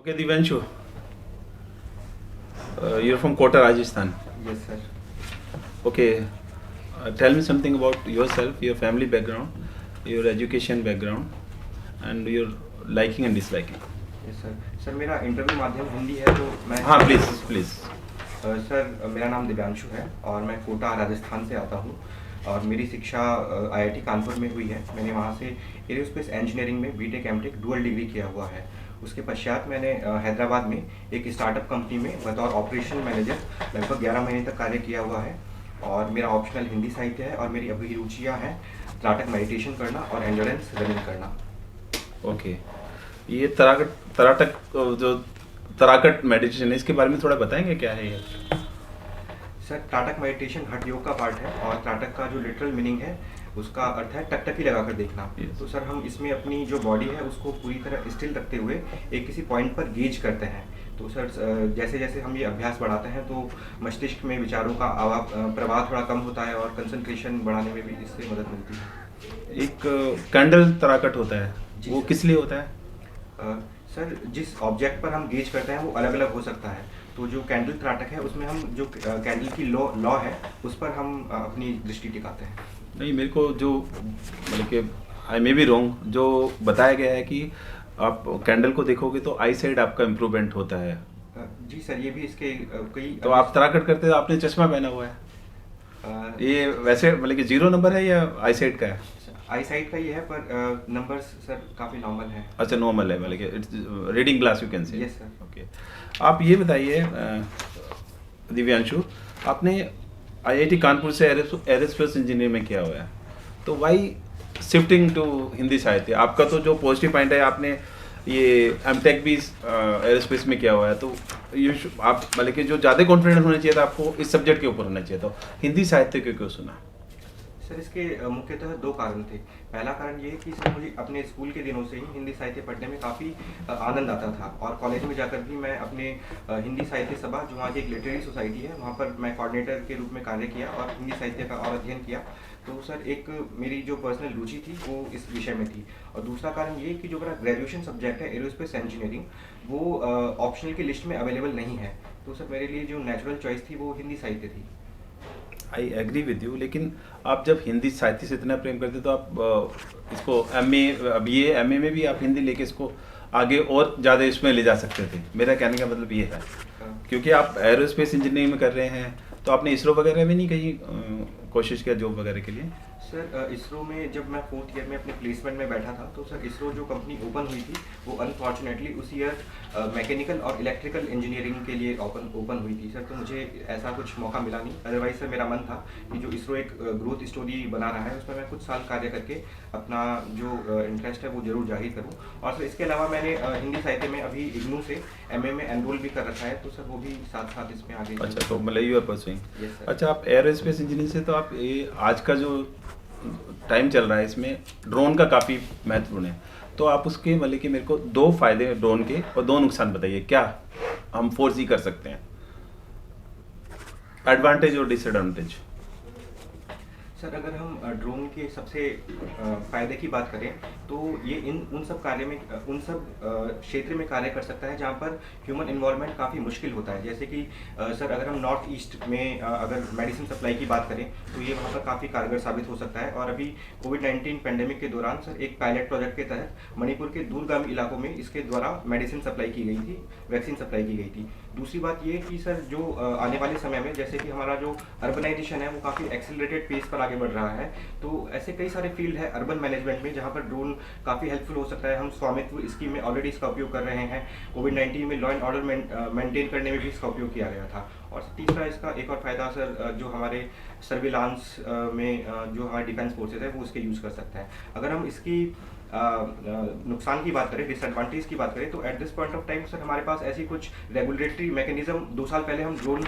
Okay, Divanshu, you're from Kota, Rajasthan. Yes, sir. Okay, tell me something about yourself, your family background, your education background, and your liking and disliking. Yes sir. Sir मेरा interview माध्यम हिंदी है तो मैं हाँ, please please. Sir मेरा नाम दिव्यांशु है और मैं कोटा राजस्थान से आता हूँ और मेरी शिक्षा आईआईटी कानपुर में हुई है। मैंने वहाँ से एरोस्पेस इंजीनियरिंग में बीटेक एमटेक डुअल डिग्री किया हुआ है। उसके पश्चात मैंने हैदराबाद में एक स्टार्टअप कंपनी में बतौर ऑपरेशन मैनेजर लगभग 11 महीने तक कार्य किया हुआ है और मेरा ऑप्शनल हिंदी साहित्य है और मेरी अभिरुचियाँ हैं त्राटक मेडिटेशन करना और एंड्योरेंस रनिंग करना। ओके, ये तराटक जो तराकट मेडिटेशन है, इसके बारे में थोड़ा बताएंगे क्या है ये? सर त्राटक मेडिटेशन हठ योग का पार्ट है और त्राटक का जो लिटरल मीनिंग है उसका अर्थ है टकटकी लगाकर देखना। Yes. तो सर हम इसमें अपनी जो बॉडी है उसको पूरी तरह स्टिल रखते हुए एक किसी पॉइंट पर गेज करते हैं। तो सर जैसे जैसे हम ये अभ्यास बढ़ाते हैं तो मस्तिष्क में विचारों का प्रवाह थोड़ा कम होता है और कंसंट्रेशन बढ़ाने में भी इससे मदद मिलती है। एक कैंडल तराकट होता है, जी वो सर। किस लिए होता है? सर जिस ऑब्जेक्ट पर हम गेज करते हैं वो अलग अलग हो सकता है। तो जो कैंडल त्राटक है उसमें हम जो कैंडल की लॉ है उस पर हम अपनी दृष्टि टिकाते हैं। नहीं, मेरे को जो मतलब कि आई मे बी रॉन्ग, जो बताया गया है कि आप कैंडल को देखोगे तो आई साइड आपका इम्प्रूवमेंट होता है। जी सर, ये भी इसके कई तो आप तराकट करते हो, आपने चश्मा पहना हुआ है, ये वैसे मतलब कि 0 नंबर है या आई साइड का है? आई साइड का ये है पर नंबर्स सर काफ़ी नॉर्मल है। अच्छा, नॉर्मल है, मतलब कि it's reading glass you can say. Yes sir. Okay, आप ये बताइए दिव्यांशु, आपने आईआईटी कानपुर से एरोस्पेस इंजीनियर में किया हुआ है, तो वाई शिफ्टिंग टू हिंदी साहित्य? आपका तो जो पॉजिटिव पॉइंट है, आपने ये एमटेक भी एरोस्पेस में किया हुआ है, तो आप मतलब कि जो ज़्यादा कॉन्फिडेंस होना चाहिए था आपको इस सब्जेक्ट के ऊपर होना चाहिए था, हिंदी साहित्य क्यों चुना? सर इसके मुख्यतः 2 कारण थे। पहला कारण ये कि सर मुझे अपने स्कूल के दिनों से ही हिंदी साहित्य पढ़ने में काफ़ी आनंद आता था और कॉलेज में जाकर भी मैं अपने हिंदी साहित्य सभा, जो वहाँ की एक लिटरेरी सोसाइटी है, वहाँ पर मैं कोऑर्डिनेटर के रूप में कार्य किया और हिंदी साहित्य का और अध्ययन किया। तो सर एक मेरी जो पर्सनल रुचि थी वो इस विषय में थी। और दूसरा कारण ये कि जो मेरा ग्रेजुएशन सब्जेक्ट है एरोस्पेस इंजीनियरिंग, वो ऑप्शनल की लिस्ट में अवेलेबल नहीं है। तो सर मेरे लिए जो नेचुरल चॉइस थी वो हिंदी साहित्य थी। आई एग्री विद यू, लेकिन आप जब हिंदी साहित्य से इतना प्रेम करते तो आप इसको एमए, अब ये एमए में भी आप हिंदी लेके इसको आगे और ज़्यादा इसमें ले जा सकते थे। मेरा कहने का मतलब ये है, क्योंकि आप एरोस्पेस इंजीनियरिंग में कर रहे हैं, तो आपने इसरो वगैरह में नहीं कहीं कोशिश किया जॉब वगैरह के लिए? सर इसरो में जब मैं 4th ईयर में अपने प्लेसमेंट में बैठा था तो सर इसरो जो कंपनी ओपन हुई थी वो अनफॉर्चुनेटली उस ईयर मैकेनिकल और इलेक्ट्रिकल इंजीनियरिंग के लिए ओपन हुई थी सर। तो मुझे ऐसा कुछ मौका मिला नहीं। अदरवाइज सर मेरा मन था कि जो इसरो एक ग्रोथ स्टोरी बना रहा है उसमें मैं कुछ साल कार्य करके अपना जो इंटरेस्ट है वो जरूर जाहिर करूँ। और सर इसके अलावा मैंने हिंदी साहित्य में अभी इग्नू से एमए में एनरोल भी कर रखा है, तो सर वो भी साथ साथ इसमें आगे। अच्छा, तो मतलब you are pursuing. Yes sir. अच्छा, आप एरोस्पेस इंजीनियरिंग से, तो आप ये आज का जो टाइम चल रहा है इसमें ड्रोन का काफ़ी महत्वपूर्ण है, तो आप उसके मतलब कि मेरे को 2 फायदे ड्रोन के और 2 नुकसान बताइए, क्या हम फोर्सी कर सकते हैं, एडवांटेज और डिसएडवांटेज? सर अगर हम ड्रोन के सबसे फ़ायदे की बात करें तो ये उन सब कार्य में उन सब क्षेत्र में कार्य कर सकता है जहाँ पर ह्यूमन इन्वॉल्वमेंट काफ़ी मुश्किल होता है। जैसे कि सर अगर हम नॉर्थ ईस्ट में अगर मेडिसिन सप्लाई की बात करें तो ये वहाँ पर काफ़ी कारगर साबित हो सकता है। और अभी कोविड-19 पेंडेमिक के दौरान सर एक पायलट प्रोजेक्ट के तहत मणिपुर के दूरगामी इलाकों में इसके द्वारा मेडिसिन सप्लाई की गई थी, वैक्सीन सप्लाई की गई थी। दूसरी बात ये कि सर जो आने वाले समय में जैसे कि हमारा जो अर्बनाइजेशन है वो काफ़ी एक्सेलरेटेड पेस पर आगे बढ़ रहा है, तो ऐसे कई सारे फील्ड है अर्बन मैनेजमेंट में जहाँ पर ड्रोन काफ़ी हेल्पफुल हो सकता है। हम स्वामित्व स्कीम में ऑलरेडी इसका उपयोग कर रहे हैं। कोविड-19 में लॉ एंड ऑर्डर मेंटेन करने में भी इसका उपयोग किया गया था। और तीसरा इसका एक और फायदा सर जो हमारे सर्विलांस में जो हमारे डिफेंस फोर्सेज है वो इसके यूज़ कर सकता है। अगर हम इसकी नुकसान की बात करें, डिसएडवांटेज की बात करें, तो at this point of time sir हमारे पास ऐसी कुछ रेगुलेटरी मैकेनिज्म 2 साल पहले हम ड्रोन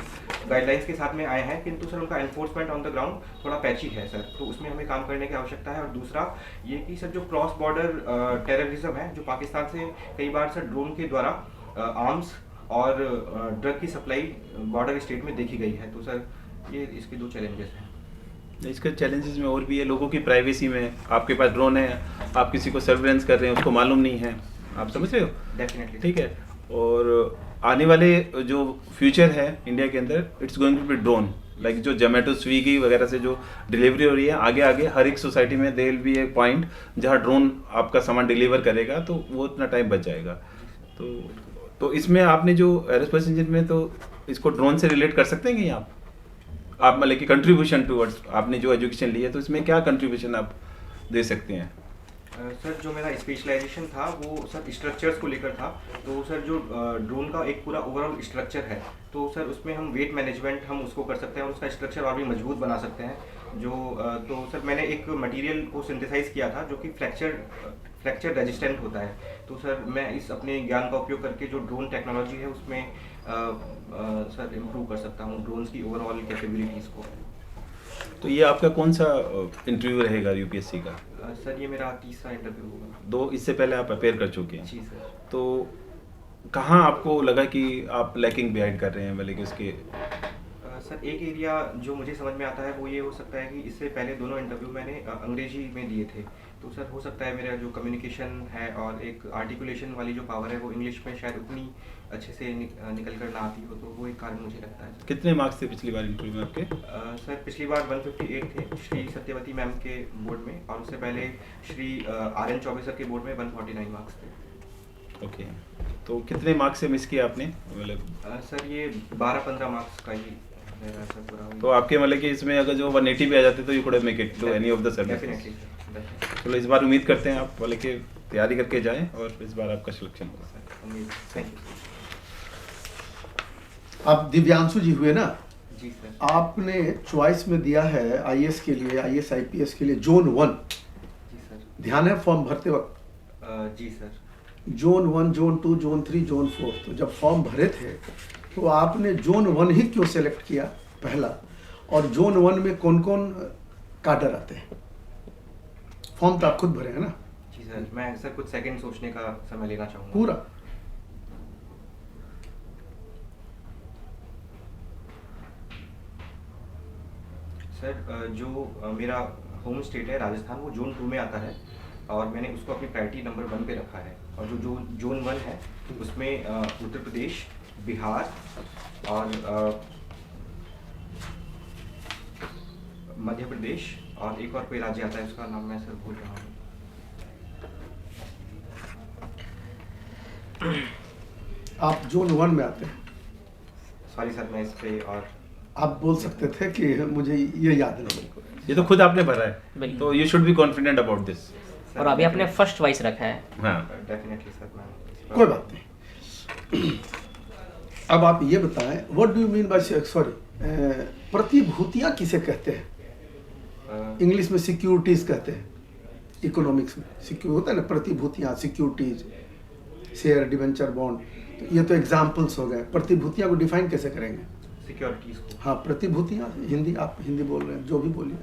गाइडलाइंस के साथ में आए हैं, किंतु सर उनका एनफोर्समेंट ऑन द ग्राउंड थोड़ा पैची है सर, तो उसमें हमें काम करने की आवश्यकता है। और दूसरा ये कि सर जो क्रॉस बॉर्डर टेररिज्म है, जो पाकिस्तान से कई बार सर ड्रोन के द्वारा आर्म्स और ड्रग की सप्लाई बॉर्डर स्टेट में देखी गई है, तो सर ये इसके 2 चैलेंजेस हैं। इसके चैलेंजेस में और भी है, लोगों की प्राइवेसी में। आपके पास ड्रोन है, आप किसी को सर्वेलेंस कर रहे हैं, उसको मालूम नहीं है, आप समझ रहे हो? डेफिनेटली। ठीक है, और आने वाले जो फ्यूचर है इंडिया के अंदर, it's going to be drone, like जो जोमेटो स्विगी वगैरह से जो डिलीवरी हो रही है, आगे आगे हर एक सोसाइटी में देर भी एक पॉइंट जहाँ ड्रोन आपका सामान डिलीवर करेगा, तो वो इतना टाइम बच जाएगा। तो इसमें आपने जो एरोस्पेस इंजन में, तो इसको ड्रोन से रिलेट कर सकते हैं कि आप मतलब कि कंट्रीब्यूशन टूवर्ड्स, आपने जो एजुकेशन ली है तो इसमें क्या कंट्रीब्यूशन आप दे सकते हैं? सर जो मेरा स्पेशलाइजेशन था वो सर स्ट्रक्चर्स को लेकर था। तो सर जो ड्रोन का एक पूरा ओवरऑल स्ट्रक्चर है, तो सर उसमें हम वेट मैनेजमेंट हम उसको कर सकते हैं और उसका स्ट्रक्चर और भी मजबूत बना सकते हैं। जो तो सर मैंने एक मटेरियल को सिंथेसाइज किया था जो कि फ्रैक्चर रेजिस्टेंट होता है। तो सर मैं इस अपने ज्ञान का उपयोग करके जो ड्रोन टेक्नोलॉजी है उसमें सर इम्प्रूव कर सकता हूँ ड्रोन्स की ओवरऑल कैपेबिलिटीज़ को। तो ये आपका कौन सा इंटरव्यू रहेगा यूपीएससी का? सर ये मेरा तीसरा इंटरव्यू होगा। दो इससे पहले आप अपेयर कर चुके हैं? जी सर। तो कहाँ आपको लगा कि आप लैकिंग बिहाइंड कर रहे हैं, मतलब कि उसके? सर एक एरिया जो मुझे समझ में आता है वो ये हो सकता है कि इससे पहले दोनों इंटरव्यू मैंने अंग्रेजी में दिए थे। तो सर हो सकता है मेरा जो कम्युनिकेशन है और एक आर्टिकुलेशन वाली जो पावर है वो इंग्लिश में शायद उतनी अच्छे से निकल कर ना आती हो, तो वो एक कारण मुझे लगता है। कितने मार्क्स थे पिछली बार इंटरव्यू में आपके? सर पिछली बार 158 थे श्री सत्यवती मैम के बोर्ड में, और उससे पहले श्री RN चौबे सर के बोर्ड में 149 मार्क्स थे। ओके, तो कितने मार्क्स से मिस किया आपने मतलब? सर ये 12-15 मार्क्स का ही रहेगा सर पूरा। तो आपके मतलब कि इसमें अगर जो 180 पे आ जाते तो you could make it to any of the service. Definitely. चलो इस बार उम्मीद करते हैं आप मतलब कि तैयारी करके जाएं और इस बार आपका सिलेक्शन होगा। Thank you. आप दिव्यांशु जी हुए ना? जी सर। आपने चॉइस में दिया है आईएएस के लिए, आईएएस आईपीएस के लिए जोन 1। जी सर। ध्यान है फॉर्म भरते वक्त? जी sir. Zone 1, zone 2, zone 3, zone 4। तो जब फॉर्म भरे थे तो आपने जोन 1 ही क्यों सेलेक्ट किया पहला? और जोन 1 में कौन कौन काडर आते हैं? फॉर्म तो आप खुद भरे हैं ना? जी सर, मैं सर कुछ सेकंड सोचने का समय लेना चाहूँगा। पूरा? सर जो मेरा होम स्टेट है राजस्थान, वो जोन 2 में आता है और मैंने उसको अपनी प्रायोरिटी नंबर 1 पे रखा है। और जो जोन 1 है उसमें उत्तर प्रदेश, बिहार और मध्य प्रदेश और एक और कोई राज्य आता है, उसका नाम मैं सर भूल रहा हूँ। आप जोन 1 में आते हैं? सॉरी सर, मैं इस पे और आप बोल सकते थे कि मुझे ये याद नहीं। ये तो खुद आपने भरा है, बिल्कुल। तो you should be confident about this. और अभी आपने फर्स्ट वॉइस रखा है। हाँ, डेफिनेटली सर। मैं कोई बात नहीं। अब आप ये बताएं, what do you mean by, sorry, प्रतिभूतियां किसे कहते हैं? इंग्लिश में सिक्योरिटीज कहते हैं, इकोनॉमिक्स में सिक्योर होता है ना, प्रतिभूतियां, सिक्योरिटीज, शेयर, डिवेंचर, बॉन्ड। तो ये तो एग्जाम्पल्स हो गए। प्रतिभूतियां को डिफाइन कैसे करेंगे? सिक्योरिटीज को। हाँ, प्रतिभूतियां, हिंदी, आप हिंदी बोल रहे हैं, जो भी बोलिए।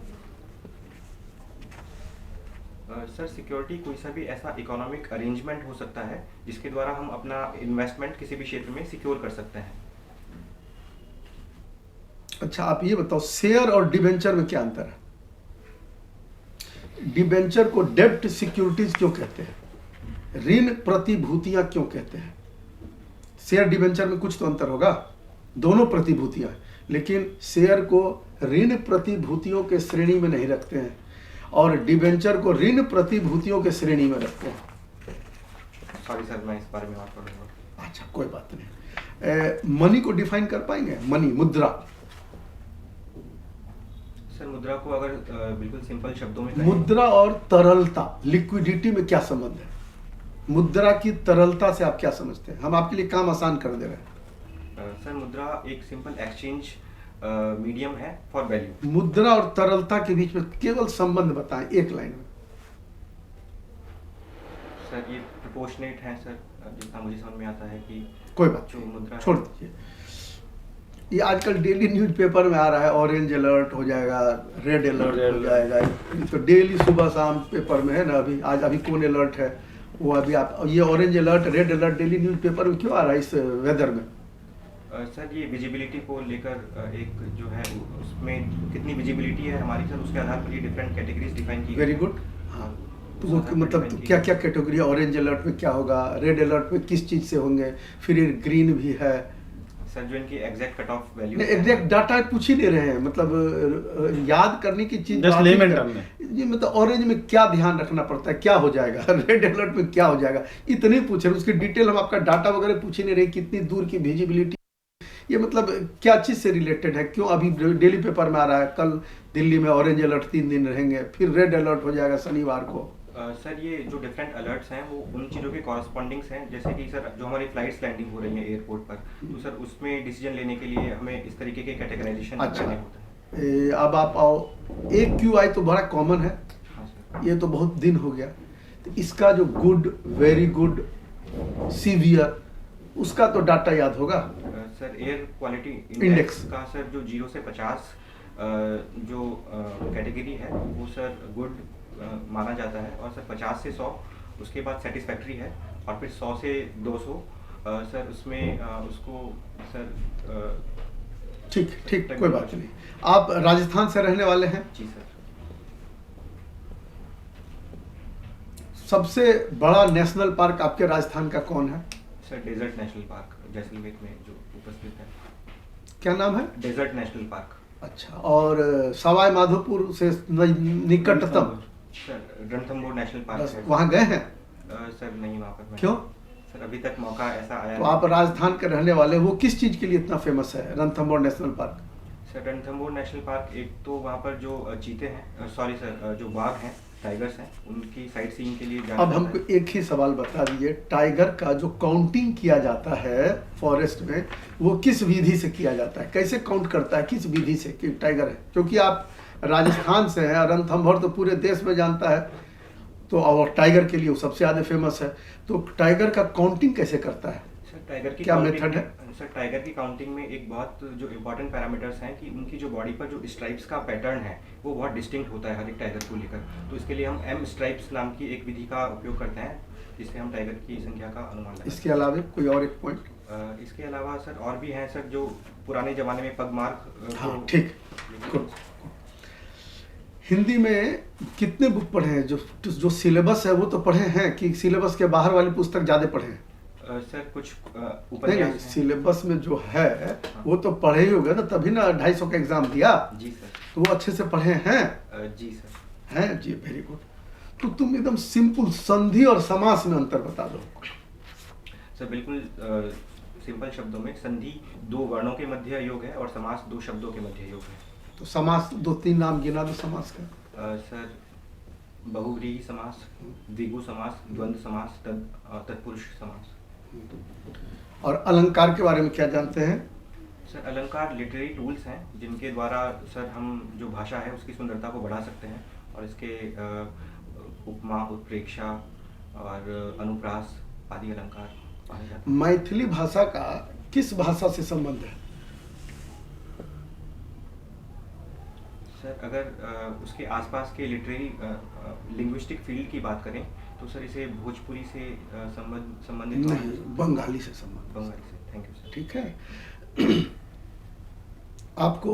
सर सिक्योरिटी कोई सा भी ऐसा इकोनॉमिक अरेंजमेंट हो सकता है जिसके द्वारा हम अपना इन्वेस्टमेंट किसी भी क्षेत्र में सिक्योर कर सकते हैं। अच्छा, आप ये बताओ, शेयर और डिवेंचर में क्या अंतर है? डिवेंचर को डेब्ट सिक्योरिटीज क्यों कहते हैं? ऋण प्रतिभूतियां क्यों कहते हैं? शेयर डिवेंचर में कुछ तो अंतर होगा, दोनों प्रतिभूतियां, लेकिन शेयर को ऋण प्रतिभूतियों के श्रेणी में नहीं रखते हैं और डिवेंचर को ऋण प्रतिभूतियों के श्रेणी में रखते हैं। सॉरी सर, मैं इस बारे में और पढ़ूंगा। अच्छा, कोई बात नहीं। मनी को डिफाइन कर पाएंगे? मनी, मुद्रा। सर मुद्रा को अगर बिल्कुल सिंपल शब्दों में कहें, मुद्रा और तरलता, लिक्विडिटी में क्या संबंध है? मुद्रा की तरलता से आप क्या समझते हैं? हम आपके लिए काम आसान कर दे रहे हैं। सर मुद्रा एक सिंपल एक्सचेंज मीडियम है फॉर वैल्यू। मुद्रा और तरलता के बीच में केवल संबंध बताएं एक लाइन में। सर ये प्रोपोर्शनेट है सर, जितना मुझे समझ में आता है कि कोई बात जो मुद्रा नहीं, छोड़ दीजिए। ये आजकल डेली न्यूज़पेपर में आ रहा है, ऑरेंज अलर्ट हो जाएगा, रेड अलर्ट हो जाएगा। तो डेली सुबह शाम पेपर में है ना। अभी कौन अलर्ट है वो अभी आप, ये orange alert, red alert daily newspaper में क्यों आ रहा है इस वेदर में? सर ये विजिबिलिटी को लेकर एक जो है उसमें कितनी विजिबिलिटी है हमारी सर, उसके आधार पर ये डिफरेंट कैटेगरीज डिफाइन की। Very good. हाँ, तो वो मतलब क्या क्या कैटेगरी है? ऑरेंज अलर्ट में क्या होगा, रेड अलर्ट में किस चीज़ से होंगे, फिर ये ग्रीन भी है? सर जो इनकी एग्जैक्ट कट ऑफ वैल्यू नहीं, एग्जैक्ट डाटा पूछ ही नहीं रहे हैं, मतलब याद करने की चीज Just बात ही layman कर- term में। जी, मतलब ऑरेंज में क्या ध्यान रखना पड़ता है, क्या हो जाएगा, रेड अलर्ट में क्या हो जाएगा, इतने पूछ रहे हैं। उसकी डिटेल हम आपका डाटा वगैरह पूछ ही नहीं रहे, कितनी दूर की विजिबिलिटी, ये मतलब क्या चीज़ से रिलेटेड है? क्यों अभी डेली पेपर में आ रहा है कल दिल्ली में ऑरेंज अलर्ट 3 दिन रहेंगे, फिर रेड अलर्ट हो जाएगा शनिवार को? सर ये जो डिफरेंट अलर्ट्स हैं वो उन चीज़ों के कॉरस्पॉन्डिंग्स हैं, जैसे कि सर जो हमारी फ्लाइट्स लैंडिंग हो रही है एयरपोर्ट पर, तो सर उसमें डिसीजन लेने के लिए हमें इस तरीके के कैटेगराइजेशन अच्छा। करने होते हैं। अब आप आओ, AQI तो बड़ा कॉमन है, हाँ सर। ये तो बहुत दिन हो गया, तो इसका जो गुड, वेरी गुड, सीवियर, उसका तो डाटा याद होगा। Sir air quality index index का सर जो 0 से 50 जो कैटेगरी है वो सर गुड माना जाता है, और सर 50 से 100 उसके बाद सेटिस्फैक्ट्री है, और फिर 100 से 200 सर उसमें उसको सर ठीक ठीक, कोई बात नहीं। आप राजस्थान से रहने वाले हैं? जी सर। सबसे बड़ा नेशनल पार्क आपके राजस्थान का कौन है? Sir desert national park Jaisalmer में जो उपस्थित है। क्या नाम है? Desert national park. अच्छा, और सवाई माधोपुर से निकटतम? सर रणथंबोर नेशनल पार्क बस है। वहाँ गए हैं? सर नहीं वहाँ पर मैं। क्यों? सर अभी तक मौका ऐसा आया तो नहीं। आप राजस्थान के रहने वाले, वो किस चीज़ के लिए इतना फेमस है Ranthambore national park? Sir Ranthambore national park एक तो वहाँ पर जो चीते हैं, सॉरी सर जो बाघ हैं, टाइगर्स हैं, उनकी साइट सीइंग के लिए जाना अब जाता हमको है। एक ही सवाल बता दीजिए, टाइगर का जो काउंटिंग किया जाता है फॉरेस्ट में, वो किस विधि से किया जाता है? कैसे काउंट करता है, किस विधि से कि टाइगर है? क्योंकि आप राजस्थान से हैं, रणथंभौर तो पूरे देश में जानता है, तो और टाइगर के लिए वो सबसे ज़्यादा फेमस है, तो टाइगर का काउंटिंग कैसे करता है? सर टाइगर की क्या काउंटिंग मेथड है? सर टाइगर की काउंटिंग में एक बहुत जो इम्पोर्टेंट पैरामीटर्स हैं कि उनकी जो बॉडी पर जो स्ट्राइप्स का पैटर्न है वो बहुत डिस्टिंक्ट होता है हर एक टाइगर को लेकर, तो इसके लिए हम एम स्ट्राइप्स नाम की एक विधि का उपयोग करते हैं, जिससे हम टाइगर की संख्या का अनुमान लगाते हैं। इसके अलावा कोई और एक पॉइंट? इसके अलावा सर और भी हैं सर, जो पुराने ज़माने में पगमार्क हाँ ठीक, गुड। हिंदी में कितने बुक पढ़े हैं? जो सिलेबस है वो तो पढ़े हैं, कि सिलेबस के बाहर वाली पुस्तक ज़्यादा पढ़े हैं? सर कुछ नहीं उपन्यास नहीं, हैं। सिलेबस में जो है वो तो पढ़े ही होगा ना, तभी ना 250 का एग्जाम दिया, जी सर। तो वो अच्छे से पढ़े हैं? जी सर। हैं जी, वेरी गुड। तो तुम एकदम सिंपल संधि और समास में अंतर बता दो। सर बिल्कुल सिंपल शब्दों में संधि 2 वर्णों के मध्य योग है और समास 2 शब्दों के मध्य योग है। तो समास 2-3 नाम गिना दो समास का। सर बहुव्रीहि समास, द्विगु समास, द्वंद्व समास, तत्पुरुष समास। और अलंकार के बारे में क्या जानते हैं? सर अलंकार लिटरेरी टूल्स हैं जिनके द्वारा सर हम जो भाषा है उसकी सुंदरता को बढ़ा सकते हैं, और इसके उपमा, उत्प्रेक्षा और अनुप्रास आदि अलंकार पाए जाते हैं। मैथिली भाषा का किस भाषा से संबंध है? सर अगर उसके आसपास के लिटरेरी लिंग्विस्टिक फील्ड की बात करें तो सर इसे भोजपुरी से संबंधित नहीं, बंगाली से संबंध। बंगाली से। Thank you sir. ठीक है। आपको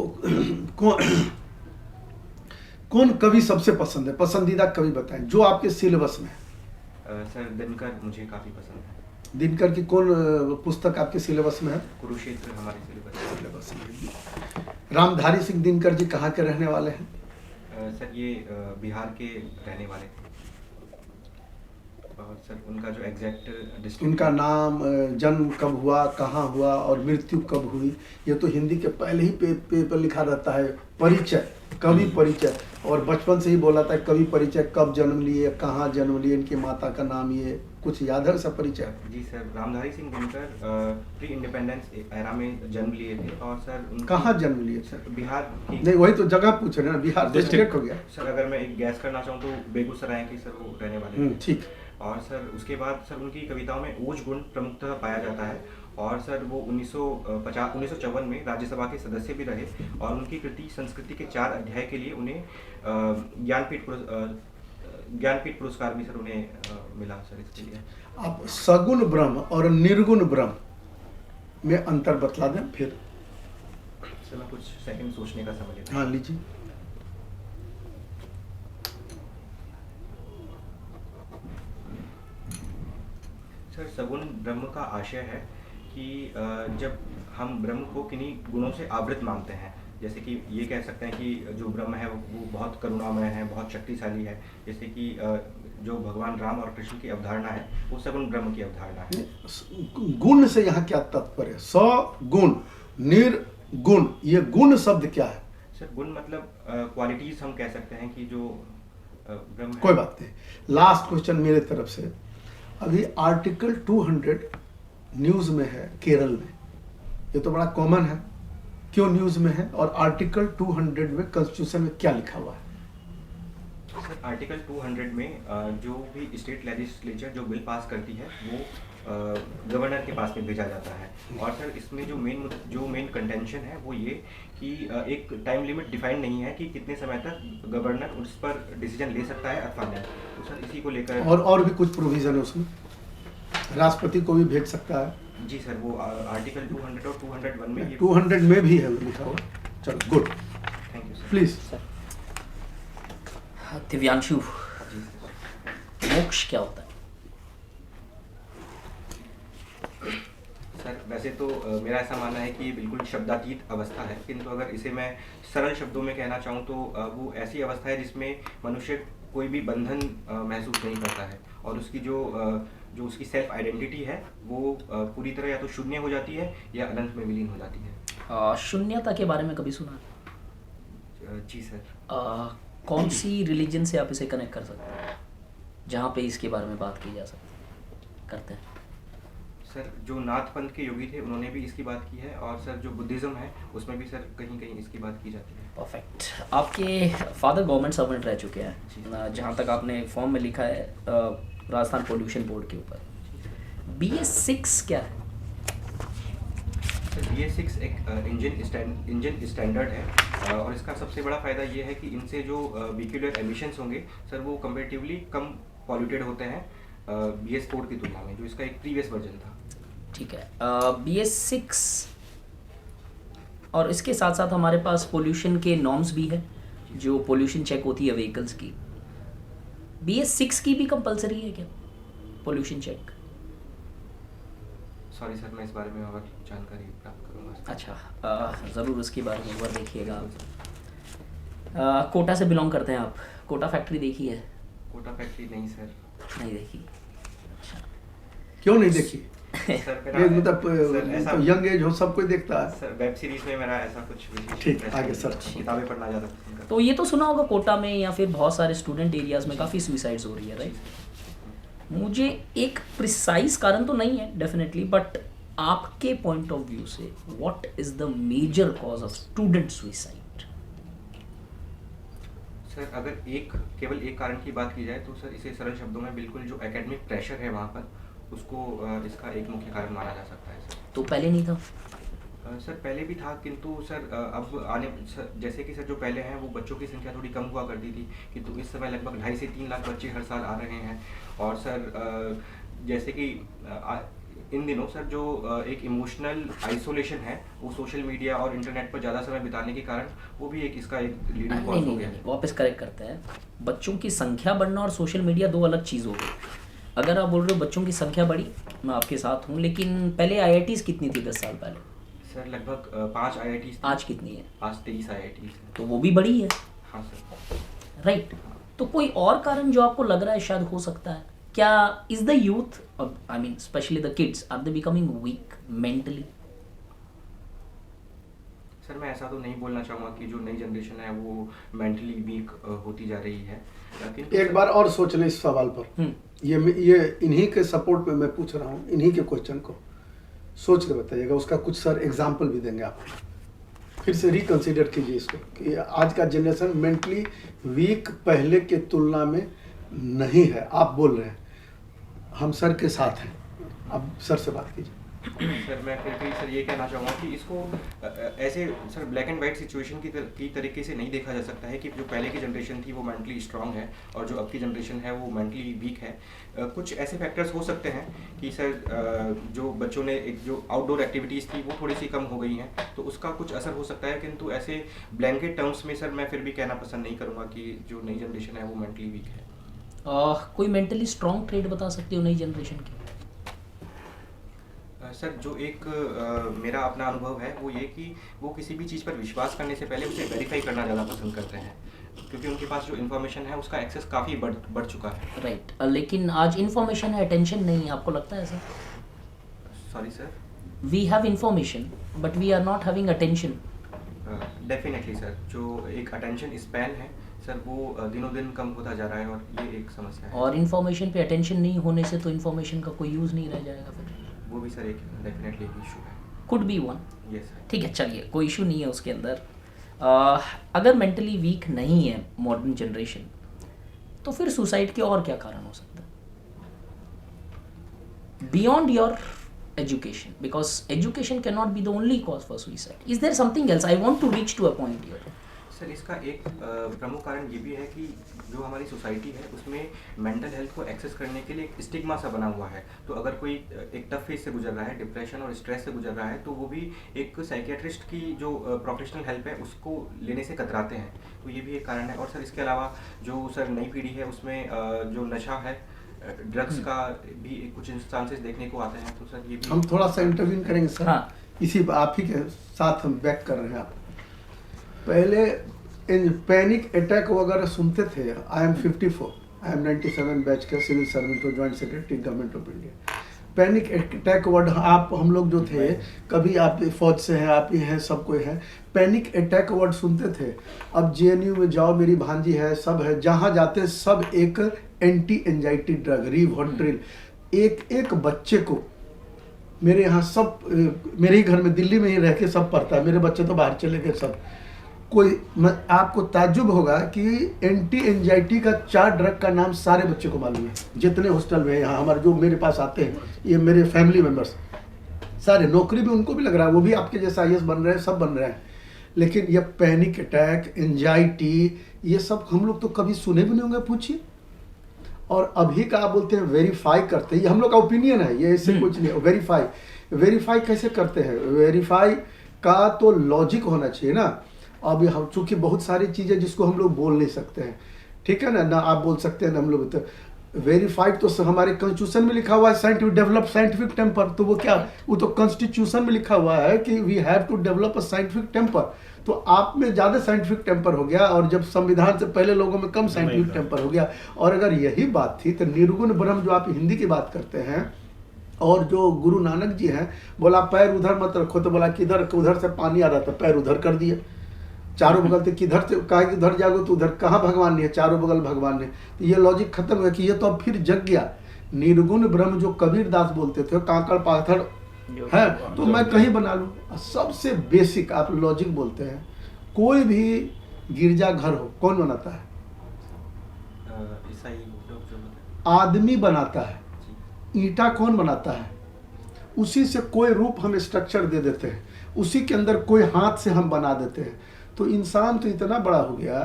कौन कवि सबसे पसंद है? पसंदीदा कवि बताएं जो आपके सिलेबस में है। सर दिनकर मुझे काफ़ी पसंद है। दिनकर की कौन पुस्तक आपके सिलेबस में है? कुरुक्षेत्र हमारे सिलेबस सिलेबस में। रामधारी सिंह दिनकर जी कहाँ के रहने वाले हैं? सर ये बिहार के रहने वाले थे, और सर उनका जो एग्जैक्ट डिस्ट्रिक्ट, उनका नाम, जन्म कब हुआ, कहाँ हुआ और मृत्यु कब हुई, ये तो हिंदी के पहले ही पेपर लिखा रहता है। परिचय, कवि परिचय, और बचपन से ही बोला था कवि परिचय, कब जन्म लिए, कहाँ जन्म लिए, इनकी माता का नाम, ये कुछ याद है सब परिचय? जी sir. Ramdhari Singh Dinkar pre independence era में जन्म लिए थे, और सर कहाँ जन्म लिए थे? सर बिहार की। नहीं, वही तो जगह पूछ रहे हैं ना, बिहार तो स्टेट हो गया। सर अगर मैं एक गैस करना चाहूँ तो बेगूसराय के सर वो रहने वाले थे। ठीक। और सर उसके बाद सर उनकी कविताओं में ओज गुण प्रमुखतः पाया जाता है, और सर वो 1954 में राज्यसभा के सदस्य भी रहे, और उनकी कृति संस्कृति के 4 अध्याय के लिए उन्हें ज्ञानपीठ पुरस्कार भी सर उन्हें मिला सर इसके लिए। आप सगुण ब्रह्म और निर्गुण ब्रह्म में अंतर बतला दें फिर। सर मैं कुछ सेकंड सोचने का समय लेता हूं। हाँ लीजिए। सर सगुण ब्रह्म का आशय है कि जब हम ब्रह्म को किन्हीं गुणों से आवृत मानते हैं, जैसे कि ये कह सकते हैं कि जो ब्रह्म है वो बहुत करुणामय है, बहुत शक्तिशाली है, जैसे कि जो भगवान राम और कृष्ण की अवधारणा है वो सगुण ब्रह्म की अवधारणा है। गुण से यहाँ क्या तात्पर्य है? सगुण, निर्गुण, ये गुण शब्द क्या है? सर गुण मतलब क्वालिटीज हम कह सकते हैं कि जो ब्रह्म है। कोई बात नहीं। लास्ट क्वेश्चन मेरे तरफ से। अभी आर्टिकल 200 न्यूज में है केरल में, ये तो बड़ा कॉमन है, क्यों न्यूज में है? और आर्टिकल 200 में कॉन्स्टिट्यूशन में क्या लिखा हुआ है? सर आर्टिकल 200 में जो भी स्टेट लेजिस्लेचर जो बिल पास करती है वो गवर्नर के पास में भेजा जाता है, और सर इसमें जो मेन कंटेंशन है वो ये कि एक टाइम लिमिट डिफाइन नहीं है कि कितने समय तक गवर्नर उस पर डिसीजन ले सकता है अथवा नहीं। तो सर इसी को लेकर और भी कुछ प्रोविजन है उसमें? राष्ट्रपति को भी भेज सकता है? जी सर, वो आर्टिकल 200 और 201 में ये 200 में भी है वो लिखा हुआ। चलो good, thank you sir. Please. Divyanshu, जी सर। मोक्ष क्या होता है? सर वैसे तो मेरा ऐसा मानना है कि ये बिल्कुल शब्दातीत अवस्था है, किंतु अगर इसे मैं सरल शब्दों में कहना चाहूँ तो वो ऐसी अवस्था है जिसमें मनुष्य कोई भी बंधन महसूस नहीं करता है, और उसकी जो उसकी सेल्फ आइडेंटिटी है वो पूरी तरह या तो शून्य हो जाती है या अनंत में विलीन हो जाती है। शून्यता के बारे में कभी सुना? जी सर। कौन सी रिलीजन से आप इसे कनेक्ट कर सकते हैं जहाँ पे इसके बारे में बात की जा सकती करते हैं? सर जो नाथ पंथ के योगी थे उन्होंने भी इसकी बात की है, और सर जो बुद्धिज्म है उसमें भी सर कहीं कहीं इसकी बात की जाती है। परफेक्ट। आपके फादर गवर्नमेंट सर्वेंट रह चुके हैं, जहाँ तक आपने फॉर्म में लिखा है राजस्थान पोल्यूशन बोर्ड के ऊपर। BS6 क्या है? BS6 एक इंजन स्टैंडर्ड है, और इसका सबसे बड़ा फ़ायदा ये है कि इनसे जो व्हीक्यूलर एमिशंस होंगे सर वो कंपेरेटिवली कम पॉल्यूटेड होते हैं BS4 की तुलना में, जो इसका एक प्रीवियस वर्जन था। ठीक है। BS6 और इसके साथ साथ हमारे पास पोल्यूशन के नॉर्म्स भी है, जो पोल्यूशन चेक होती है व्हीकल्स की। BS6 की भी कंपलसरी है क्या पोल्यूशन चेक? सॉरी सर, मैं इस बारे में और जानकारी प्राप्त करूँगा। अच्छा, ज़रूर उसके बारे में एक बार देखिएगा। कोटा से बिलोंग करते हैं आप? कोटा फैक्ट्री देखी है? कोटा फैक्ट्री नहीं सर। नहीं देखी? क्यों नहीं देखी? सर मेरा ये मतलब सर ऐसा तो यंग एज हो, सब कोई देखता है। सर वेब सीरीज में मेरा ऐसा कुछ विशेष ठीक, इंटरेस्ट आगे नहीं सर। है। किताबें पढ़ना ज़्यादा पसंद करता तो ये तो सुना होगा कोटा में या फिर बहुत सारे स्टूडेंट एरियाज में काफ़ी सुसाइड्स हो रही है, राइट? मुझे एक प्रिसाइज कारण तो नहीं है डेफिनेटली, बट आपके पॉइंट ऑफ व्यू से what is the major cause of student suicide? Sir अगर केवल एक कारण की बात की जाए तो सर इसे सरल शब्दों में बिल्कुल जो एकेडमिक प्रेशर है वहाँ पर उसको इसका एक मुख्य कारण माना जा सकता है सर। तो पहले नहीं था? सर पहले भी था, किंतु सर अब जैसे कि सर जो पहले हैं वो बच्चों की संख्या थोड़ी कम हुआ करती थी, किंतु इस समय लगभग 2.5 से 3 लाख बच्चे हर साल आ रहे हैं। और सर जैसे कि इन दिनों सर जो एक इमोशनल आइसोलेशन है वो सोशल मीडिया और इंटरनेट पर ज़्यादा समय बिताने के कारण वो भी इसका एक लीडिंग कॉज हो गया है। वापस करेक्ट करते हैं। बच्चों की संख्या बढ़ना और सोशल मीडिया दो अलग चीज़ हो गई। अगर आप बोल रहे हो बच्चों की संख्या बढ़ी, मैं आपके साथ हूँ, लेकिन पहले IITs कितनी थी 10 साल पहले? सर लगभग 5 IITs। आज कितनी है? आज 23 IITs है। तो वो भी बड़ी है। हाँ सर। राइट। तो कोई और कारण जो आपको लग रहा है शायद हो सकता है क्या? Is the youth, I mean specially the kids, are they becoming weak mentally? Sir मैं ऐसा तो नहीं बोलना चाहूँगा कि जो नई जनरेशन है वो मेंटली वीक होती जा रही है, लेकिन एक बार और सोच लें इस सवाल पर। ये इन्हीं के सपोर्ट में मैं पूछ रहा हूँ, इन्हीं के क्वेश्चन को सोच के बताइएगा। उसका कुछ सर एग्जाम्पल भी देंगे आप, फिर से रिकंसिडर कीजिए इसको कि आज का जनरेशन मेंटली वीक पहले के तुलना में नहीं है। आप बोल रहे हैं, हम सर के साथ हैं, अब सर से बात कीजिए। सर मैं फिर भी सर ये कहना चाहूँगा कि इसको ऐसे sir black and white situation की तरीके से नहीं देखा जा सकता है कि जो पहले की जनरेशन थी वो मेंटली स्ट्रांग है और जो अब की जनरेशन है वो मेंटली वीक है। कुछ ऐसे फैक्टर्स हो सकते हैं कि सर जो बच्चों ने एक जो आउटडोर एक्टिविटीज़ थी वो थोड़ी सी कम हो गई हैं, तो उसका कुछ असर हो सकता है, किंतु ऐसे ब्लैंकेट टर्म्स में सर मैं फिर भी कहना पसंद नहीं करूँगा कि जो नई जनरेशन है वो मेंटली वीक है। कोई मेंटली स्ट्रांग ट्रेड बता सकते हो नई जनरेशन की? सर जो एक मेरा अपना अनुभव है वो ये कि वो किसी भी चीज़ पर विश्वास करने से पहले उसे वेरीफाई करना ज़्यादा पसंद करते हैं, क्योंकि उनके पास जो इन्फॉर्मेशन है उसका एक्सेस काफ़ी बढ़ चुका है। राइट लेकिन आज इन्फॉर्मेशन है, अटेंशन नहीं है, आपको लगता है ऐसा? Sorry sir. We have information but we are not having attention. Definitely sir, जो एक अटेंशन स्पैन है सर वो दिनों दिन कम होता जा रहा है और ये एक समस्या है। और इन्फॉर्मेशन पे अटेंशन नहीं होने से तो इन्फॉर्मेशन का कोई यूज़ नहीं रह जाएगा फिर। वो भी सर एक डेफिनेटली एक इशू है। Could be one. Yes sir. ठीक है चलिए, कोई इशू नहीं है उसके अंदर। अगर मेंटली वीक नहीं है मॉडर्न जनरेशन तो फिर सुसाइड के और क्या कारण हो सकता है beyond your education, because education cannot be the only cause for suicide. Is there something else? I want to reach to a point here. Sir इसका एक प्रमुख कारण ये भी है कि जो हमारी सोसाइटी है उसमें मेंटल हेल्थ को एक्सेस करने के लिए एक स्टिग्मा सा बना हुआ है। तो अगर कोई एक टफ फेज से गुजर रहा है, डिप्रेशन और स्ट्रेस से गुजर रहा है, तो वो भी एक साइकियाट्रिस्ट की जो प्रोफेशनल हेल्प है उसको लेने से कतराते हैं। तो ये भी एक कारण है। और सर इसके अलावा जो सर नई पीढ़ी है उसमें जो नशा है, ड्रग्स का भी कुछ इंस्टांसेस देखने को आते हैं। तो सर ये भी हम थोड़ा सा इंटरव्यू करेंगे सर। हाँ। इसी आप ही के साथ हम बैक कर रहे हैं। आप पहले इन पैनिक अटैक वगैरह सुनते थे। I am 54, I am 97 batch का सिविल सर्वेंट और joint secretary government of India. Panic attack word आप हम लोग जो थे, कभी आप फौज से हैं, आप ही हैं, सब कोई है, पैनिक अटैक वर्ड सुनते थे। अब जेएनयू में जाओ, मेरी भांजी है, सब है, जहाँ जाते सब एक एंटी एंजाइटी ड्रग रिवोट्रिल। एक बच्चे को मेरे यहाँ सब, मेरे ही घर में दिल्ली में ही रह के सब पढ़ता है, मेरे बच्चे तो बाहर चले गए सब। आपको ताज्जुब होगा कि एंटी एंजाइटी का 4 ड्रग का नाम सारे बच्चे को मालूम है जितने हॉस्टल में यहाँ हमारे जो मेरे पास आते हैं, ये मेरे फैमिली मेंबर्स सारे, नौकरी भी उनको भी लग रहा है, वो भी आपके जैसा IAS बन रहे हैं, सब बन रहे हैं। लेकिन ये पैनिक अटैक, एंजाइटी, ये सब हम लोग तो कभी सुने भी नहीं होंगे, पूछिए। और अभी का आप बोलते हैं वेरीफाई करते हैं, ये हम लोग का ओपिनियन है, ये ऐसे कुछ नहीं। वेरीफाई कैसे करते हैं? वेरीफाई का तो लॉजिक होना चाहिए ना। अब हम चूंकि बहुत सारी चीज़ें जिसको हम लोग बोल नहीं सकते हैं, ठीक है ना आप बोल सकते हैं ना हम लोग। तो वेरीफाइड तो हमारे कॉन्स्टिट्यूशन में लिखा हुआ है, साइंटिफिक डेवलप साइंटिफिक टेम्पर। तो वो क्या, वो तो कॉन्स्टिट्यूशन में लिखा हुआ है कि we have to develop a scientific temper. तो आप में ज़्यादा साइंटिफिक टेम्पर हो गया, और जब संविधान से पहले लोगों में कम साइंटिफिक टेम्पर हो गया। और अगर यही बात थी तो निर्गुण ब्रह्म जो आप हिंदी की बात करते हैं, और जो गुरु नानक जी हैं, बोला पैर उधर मत रखो, तो बोला किधर, उधर से पानी आ रहा था, पैर उधर कर दिए। चारों बगल से किधर से कहा कि उधर जाओगे तो उधर, कहाँ भगवान नहीं है, चारों बगल भगवान ने। तो ये लॉजिक खत्म हुआ कि ये तो अब फिर जग गया। निर्गुण ब्रह्म जो कबीर दास बोलते थे, कांकड़ पाथर है तो मैं कहीं बना लूँ। सबसे बेसिक आप लॉजिक बोलते हैं, कोई भी गिरजा घर हो कौन बनाता है? आदमी बनाता है। ईंटा कौन बनाता है? उसी से कोई रूप हम स्ट्रक्चर दे देते हैं, उसी के अंदर कोई हाथ से हम बना देते हैं। तो इंसान तो इतना बड़ा हो गया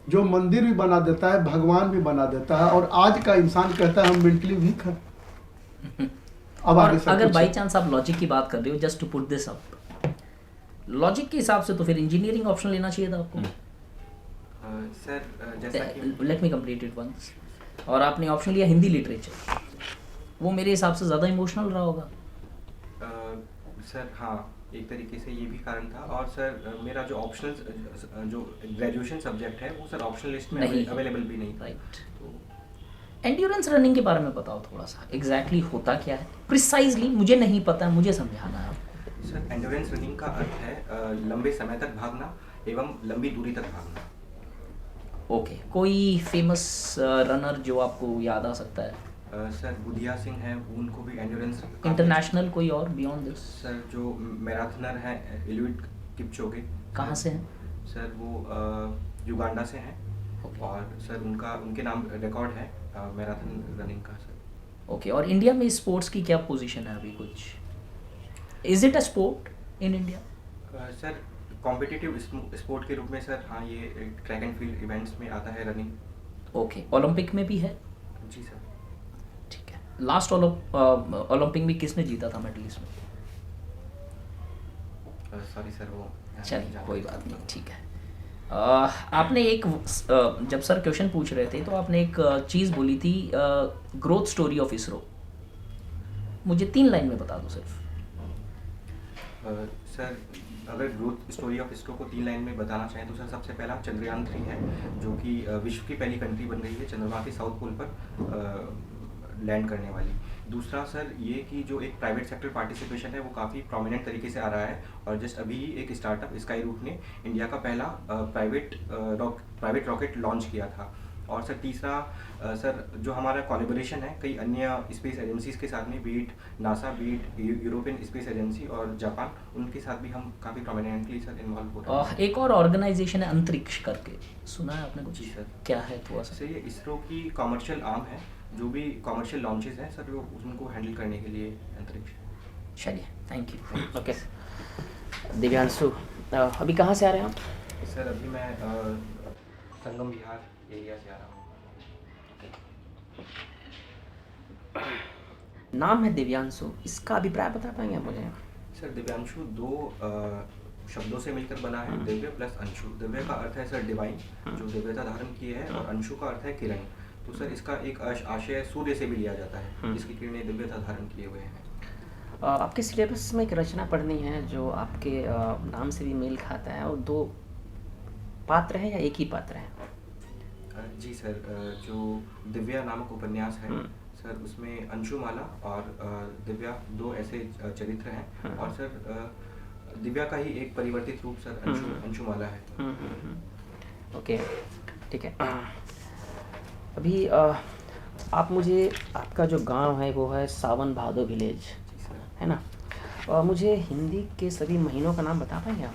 जो मंदिर भी बना देता है, भगवान भी बना देता है। और आज का इंसान कहता है हम मेंटली वीक है। अब और अगर बाई चांस आप लॉजिक की बात कर रहे हो, just to put this up, logic के हिसाब से तो फिर इंजीनियरिंग ऑप्शन लेना चाहिए था आपको। सर जैसा कि let me complete it once. और आपने ऑप्शन लिया हिंदी लिटरेचर, वो मेरे हिसाब से ज़्यादा इमोशनल रहा होगा। सर हाँ, एक तरीके से ये भी कारण था। और सर मेरा जो ऑप्शनल जो ग्रेजुएशन सब्जेक्ट है वो सर ऑप्शनल लिस्ट में अवेलेबल भी नहीं था। राइट। एंड्योरेंस रनिंग के बारे में बताओ थोड़ा सा, एग्जैक्टली होता क्या है प्रिसाइजली? मुझे नहीं पता, मुझे समझाना है। सर एंड्योरेंस रनिंग का अर्थ है लंबे समय तक भागना एवं लंबी दूरी तक भागना। ओके, कोई फेमस रनर जो आपको याद आ सकता है? सर बुधिया सिंह है, उनको भी एंड्योरेंस। इंटरनेशनल कोई और बियॉन्ड दिस? सर जो मैराथनर है एलिउड किपचोगे। कहाँ से हैं? सर वो युगांडा से हैं। और सर उनके नाम रिकॉर्ड है मैराथन रनिंग का सर। ओके, और इंडिया में स्पोर्ट्स की क्या पोजीशन है अभी कुछ? Is it a sport in India? Sir competitive sport के रूप में सर हाँ, ये ट्रैक एंड फील्ड इवेंट्स में आता है रनिंग। ओके, ओलंपिक में भी है? जी सर। ठीक है, लास्ट ओलंपिक में किसने जीता था मेडल इसमें? सॉरी सर, वो चलिए कोई बात नहीं, ठीक है। आपने एक जब सर क्वेश्चन पूछ रहे थे तो आपने एक चीज़ बोली थी, ग्रोथ स्टोरी ऑफ इसरो। मुझे 3 लाइन में बता दो सिर्फ। सर अगर ग्रोथ स्टोरी ऑफ इसरो को 3 लाइन में बताना चाहें तो सर सबसे पहला चंद्रयान 3 है, जो कि विश्व की पहली कंट्री बन गई है चंद्रमा के साउथ पोल पर लैंड करने वाली। दूसरा सर ये कि जो एक प्राइवेट सेक्टर पार्टिसिपेशन है वो काफ़ी प्रोमिनेंट तरीके से आ रहा है, और जस्ट अभी ही एक स्टार्टअप स्काई रूट ने इंडिया का पहला प्राइवेट रॉकेट लॉन्च किया था। और सर तीसरा सर जो हमारा कोलैबोरेशन है कई अन्य स्पेस एजेंसीज के साथ में, be it NASA, be it European Space Agency और जापान, उनके साथ भी हम काफ़ी प्रोमिनेंटली सर इन्वॉल्व हो रहे हैं। एक और ऑर्गेनाइजेशन है अंतरिक्ष करके, सुना है आपने कुछ? जी सर। क्या है थोड़ा सा? सर ये इसरो की कॉमर्शियल आर्म है, जो भी कॉमर्शियल लॉन्चेस हैं सर वो उनको हैंडल करने के लिए अंतरिक्ष। चलिए, थैंक यू। ओके, दिव्यांशु, अभी कहाँ से आ रहे हैं आप? सर अभी मैं संगम विहार एरिया से आ रहा हूँ। नाम है दिव्यांशु, इसका अभिप्राय बता पाएंगे आप मुझे? सर दिव्यांशु 2 शब्दों से मिलकर बना है, दिव्य प्लस अंशु। दिव्य का अर्थ है सर डिवाइन, जो दिव्यता धारण किए है, और अंशु का अर्थ है किरण। तो सर इसका एक आशय सूर्य से भी लिया जाता है, जिसकी किरणें दिव्यता धारण किए हुए हैं। आपके सिलेबस में एक रचना पढ़नी है जो आपके नाम से भी मेल खाता है, और 2 पात्र हैं या एक ही पात्र है? जी सर, जो दिव्या नामक उपन्यास है सर उसमें अंशुमाला और दिव्या 2 ऐसे चरित्र हैं, और सर दिव्या का ही एक परिवर्तित रूप सर अंशुमाला है। ओके, ठीक है। अभी आप मुझे, आपका जो गांव है वो है सावन भादो विलेज, जी सर। है ना? मुझे हिंदी के सभी महीनों का नाम बता पाएंगे आप?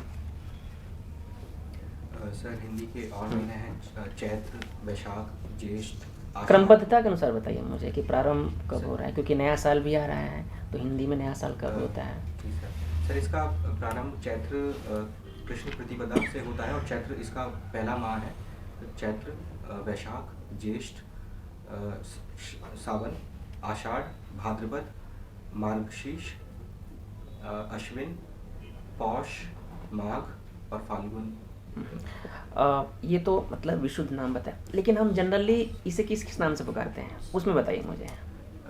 सर हिंदी के और महीने हैं चैत्र, वैशाख, ज्येष्ठ, आषाढ़। क्रमबद्धता के अनुसार बताइए मुझे कि प्रारंभ कब हो रहा है, क्योंकि नया साल भी आ रहा है, तो हिंदी में नया साल कब होता है? जी सर। सर इसका प्रारंभ चैत्र कृष्ण प्रतिपदा से होता है, और चैत्र इसका पहला माह है। चैत्र, वैशाख, ज्येष्ठ, सावन, आषाढ़, भाद्रपद, मार्गशीर्ष, अश्विन, पौष, माघ और फाल्गुन। ये तो मतलब विशुद्ध नाम बताए, लेकिन हम जनरली इसे किस किस नाम से पुकारते हैं उसमें बताइए मुझे,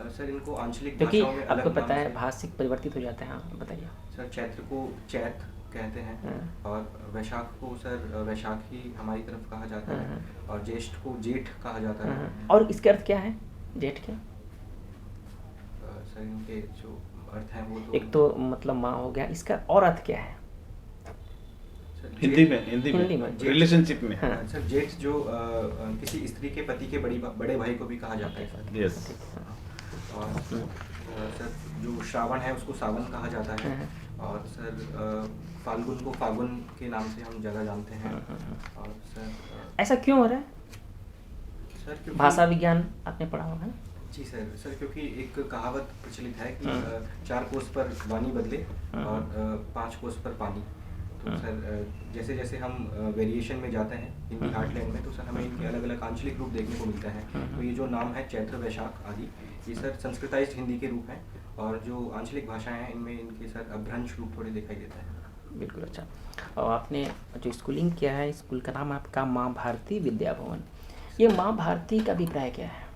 सर इनको आंचलिक क्योंकि भाषाओं में आपको अलग पता नाम है से- भाषिक परिवर्तित हो जाते हैं। हाँ, बताइए। सर चैत्र को चैत कहते हैं, और वैशाख को सर वैशाखी हमारी तरफ कहा जाता है, और ज्येष्ठ को जेठ कहा जाता है। और इसके अर्थ क्या है, जेठ के? सर इनके जो अर्थ हैं वो तो एक तो मतलब माँ हो गया, इसका और अर्थ क्या है? सर हिंदी जेठ- में हिंदी में। रिलेशनशिप में। हाँ। सर जेठ जो किसी स्त्री के पति के बड़े भाई को भी कहा जाता है सर। यस। और सर जो श्रावण है उसको सावन कहा जाता है, और सर फाल्गुन को फागुन के नाम से हम ज़्यादा जानते हैं। और सर ऐसा क्यों हो रहा है? सर क्योंकि भाषा विज्ञान आपने पढ़ा होगा ना? जी सर क्योंकि एक कहावत प्रचलित है कि 4 कोस पर वाणी बदले और 5 कोस पर पानी। तो सर जैसे जैसे हम वेरिएशन में जाते हैं हिंदी हार्टलैंड में, तो सर हमें इनके अलग अलग आंचलिक रूप देखने को मिलता है। तो ये जो नाम है चैत्र, वैशाख आदि, ये सर संस्कृताइज्ड हिंदी के रूप हैं, और जो आंचलिक भाषाएं हैं इनमें इनके सर अभ्रंश रूप थोड़े दिखाई देता है। बिल्कुल। अच्छा, और आपने जो स्कूलिंग किया है, स्कूल का नाम आपका माँ भारती विद्या भवन। ये माँ भारती का अभिप्राय क्या है?